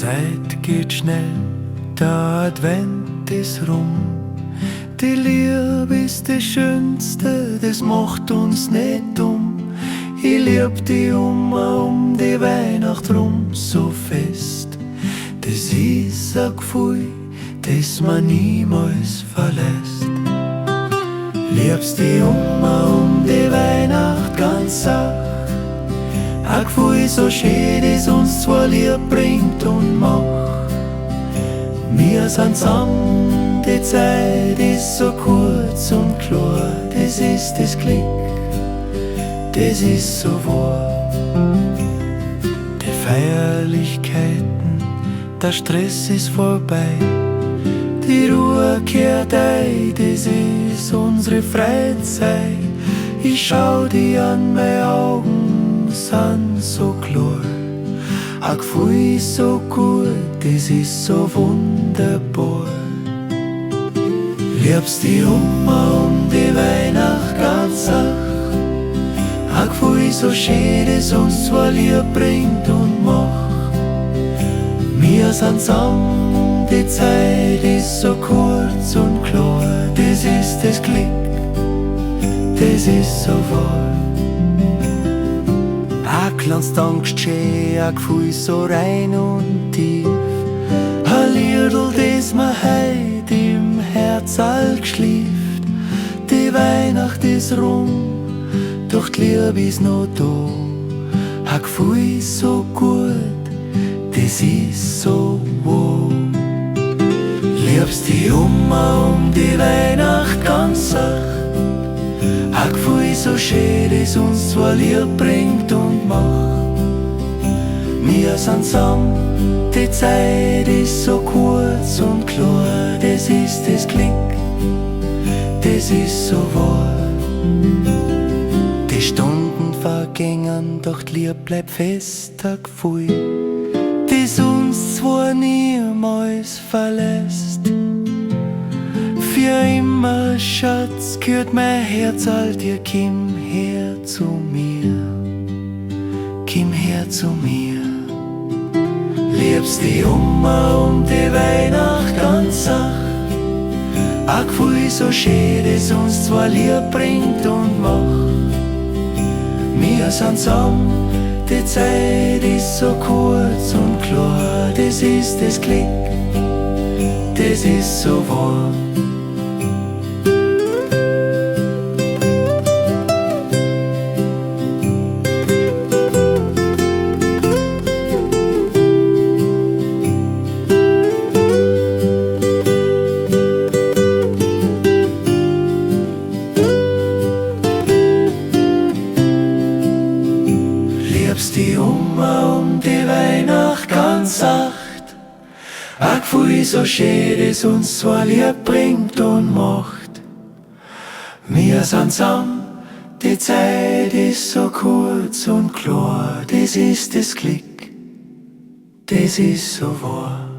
Zeit geht schnell, der Advent ist rum. Die Liebe ist das Schönste, das macht uns nicht dumm. Ich lieb die um die Weihnacht rum so fest. Das ist ein Gefühl, das man niemals verlässt. Liebst die um die Weihnacht ganz sacht. Ein Gefühl so schön, das uns zwei lieb bringt und macht. Wir sind zusammen, die Zeit ist so kurz und klar. Das ist das Glück, das ist so wahr. Die Feierlichkeiten, der Stress ist vorbei. Die Ruhe kehrt ein, das ist unsere Freizeit. Ich schau dir an, meine Augen sind so klar. Ein Gefühl ist so gut, das ist so wunderbar. Liebst die um die Weihnacht ganz sacht. Ein Gefühl so schön, das uns zwei lieb bringt und macht. Wir sind zusammen, die Zeit ist so kurz und klar. Das ist das Glück, das ist so wahr. Ein kleines Dankeschön, ein Gefühl so rein und tief. Ein Liedl, das mir heut im Herz all geschlieft. Die Weihnacht ist rum, doch die Liebe ist noch da. Ein Gefühl so gut, das ist so wow. Liebst die um die Weihnacht ganz sacht. Ein Gefühl so schön, das uns zwei lieb bringt und macht. Wir sind zusammen, die Zeit ist so kurz und klar. Das ist das Glück, das ist so wahr. Die Stunden vergängen, doch die Liebe bleibt fest, ein Gefühl, das uns zwar niemals verlässt. Für immer, Schatz, gehört mein Herz all dir, komm her zu mir, komm her zu mir. Liebst die um die Weihnacht ganz sacht. Ein Gefühl so schön, das uns zwei lieb bringt und macht. Wir sind zusammen, die Zeit ist so kurz und klar. Das ist das Glück, das ist so wahr. Liebst die um die Weihnacht ganz sacht. Ein Gefühl so schön, das uns zwei lieb bringt und macht. Wir sind zusammen, die Zeit ist so kurz und klar. Das ist das Glück, das ist so wahr.